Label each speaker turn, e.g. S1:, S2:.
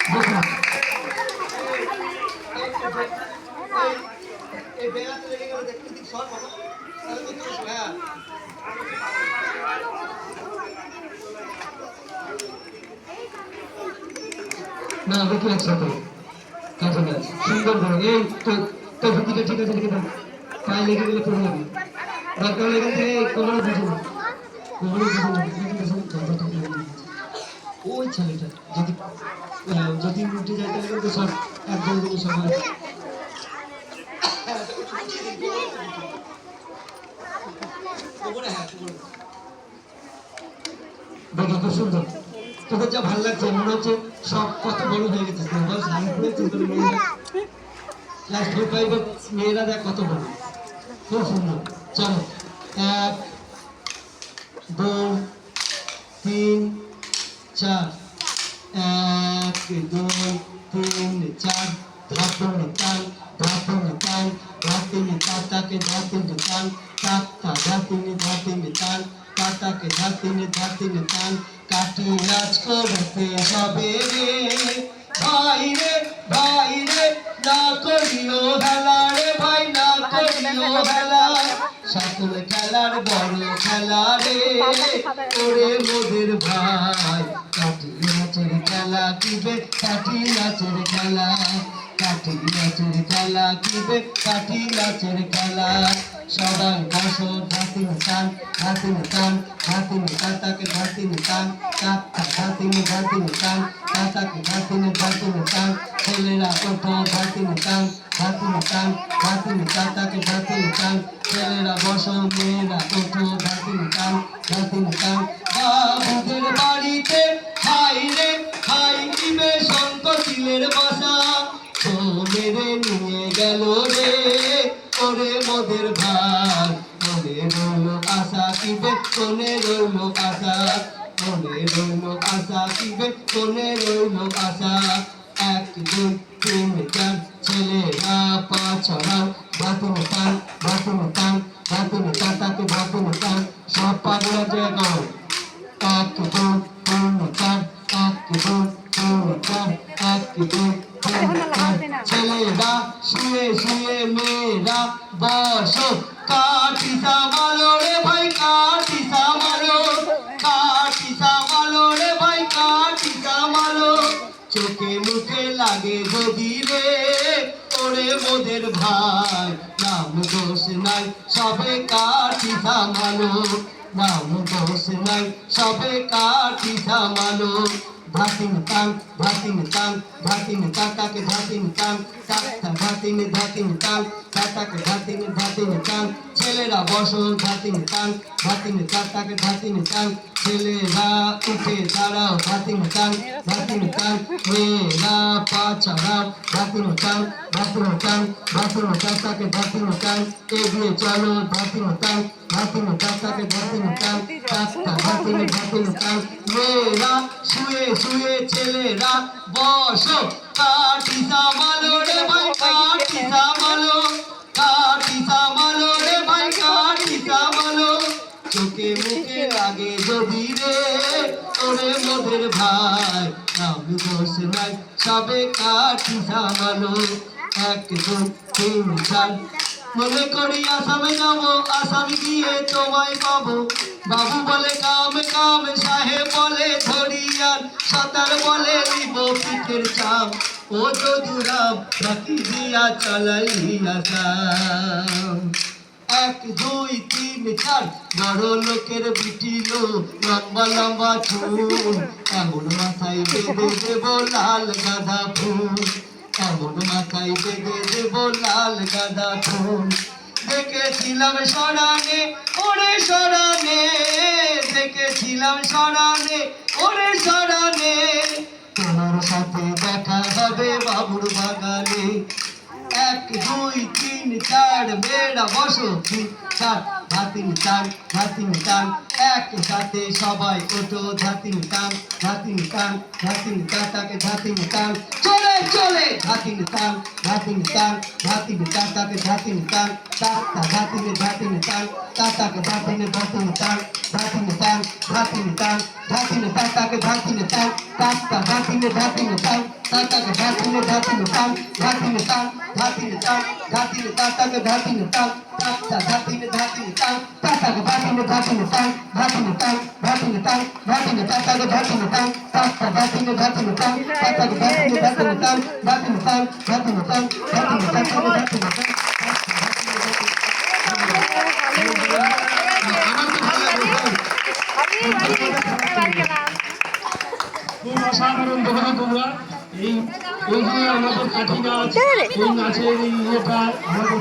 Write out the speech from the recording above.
S1: না দেখি একসাথে কাছাকাছি সুন্দর করে এই তো ভূতিটা ঠিক আছে লিখে দাও পায়ে লেগে গেলে পড়ে যাবে দরকার লেগে থেকে কোমরে বুঝে না কোমরে বুঝে না ওই ছেলেটা যদি যদি উঠে যায় তাহলে কিন্তু সব একদম সবাই দেখো খুব সুন্দর তোদের যা ভালো লাগছে মনে হচ্ছে সব কত বড় হয়ে গেছে ক্লাস 4-5 এর মেয়েরা দেখ কত বড় খুব সুন্দর চলো 1 2 3 4 1 2 3 4 ধাপনে তাল ধাতিনি তাতাকে ধাতিনি তাল তাতা ধাতিনি তাল তাতাকে ধাতিনি তাল কাটি নাচ করতে হবে রে ভাই রে না করিও হেলা রে ভাই না করিও হেলা সকল খেলার বড় খেলা রে ওরে মোদের ভাই কাটি নাচের খেলা কিবে কাটি নাচের খেলা কাটি নাচের খেলা কিবে কাটি নাচের খেলা সবাই বসো ধাতিনি টান তাতাকে ধাতিনি টান ধাতিনি টান তাতাকে ধাতিনি টান ছেলেরা ওঠো ধাতিনি টান তাতাকে ধাতিনি টান ছেলেরা বসো মেয়েরা ওঠো ধাতিনি টান বাবুদের বাড়িতে হাই দিবে শঙ্কর বাসা মেরে নিয়ে গেল রে ওরে মোদের ভাই মনে রইল আশা কিবে মনে রইল আশা কিবে মনে রইল আশা 1 2 3 4 ছেলেরা পা ছড়াও ধাতিনি টান তাতাকে ধাতিনি টান সব পাগলা জায়গায় 1 2 3 4 1 2 3 4 1 2 ছেলেরা শুয়ে মেয়েরা বসো কাঠি সামালো রে ভাই কাঠি সামালো রে ভাই কাঠি সামালো চোখে মুখে লাগে যদি রে ওরে মোদের ভাই নাম দোষ নাই সবে কাঠি সামালো নাম দোষ নাই সবে কাঠি সামালো ধাতিনি টান তাতাকে ধাতিনি টান ধাতিনি টান তাতাকে ধাতিনি টান ছেলেরা বসো ধাতিনি টান তাতাকে ধাতিনি টান ছেলেরা উঠে দাঁড়াও ধাতিনি টান মেয়েরা পা ছড়াও ধাতিনি টান তাতাকে ধাতিনি টান এগিয়ে চলো ধাতিনি টান তাতাকে ধাতিনি টান ধাতিনি টান মেয়েরা শুয়ে ছেলেরা বসো কাঠি সামালো রে ভাই কাঠি সামালো রে ভাই কাঠি সামালো চোখে মুখে লাগে যদি রে ওরে মোদের ভাই নাম দোষ নাই সবে কাঠি সামালো 1 2 3 4 মনে করি আসামে যাবো আসামি গিয়ে তোমায় পাবো বাবু বলে কাম সাহেব বলে ধরিয়ান সাঁতার বলে নিব পিঠের চাপ ও যদুরাম রাখি দিয়া চালাইয়া যাও 1 2 3 4 বড় লোকের বিটিল লম্বা চুল এমন মাথায় বেঁধে দেব লাল গাঁদা ফুল এমন মাথায় বেঁধে দেব লাল গাঁদা ফুল দেখেছিলাম সরানে ওরে সরানে তোমার সাথে দেখা হবে বাবুর বাগানে 1 2 3 4 বেড়া বসো 3 4 ধাতিনি টান একসাথে সবাই ওঠো ধাতিনি টান তাতাকে ধাতিনি টান চলে ধাতিনি টান তাতাকে ধাতিনি টান ধাতিনি টান তাতাকে ধাতিনি টান তাতাকে ধাতিনি টান তাতাকে ধাতিনে ধাতিনে তাল ধাতিনে তাল ধাতিনে তাল ধাতিনে তাতাকে ধাতিনে তাল তাতা ধাতিনে ধাতিনে তাল তাতাকে ধাতিনে ধাতিনে তাল ধাতিনে তাল ধাতিনে তাল ধাতিনে তাতাকে ধাতিনে তাল তাতা ধাতিনে ধাতিনে তাল তাতাকে ধাতিনে ধাতিনে তাল ধাতিনে তাল ধাতিনে তাল ধাতিনে তাতাকে ধাতিনে তাল।
S2: খুব অসাধারণ দেখো তোমরা এই যে আমাদের কাঠি নাচ, এই নাচের এই ইয়েটা আমাদের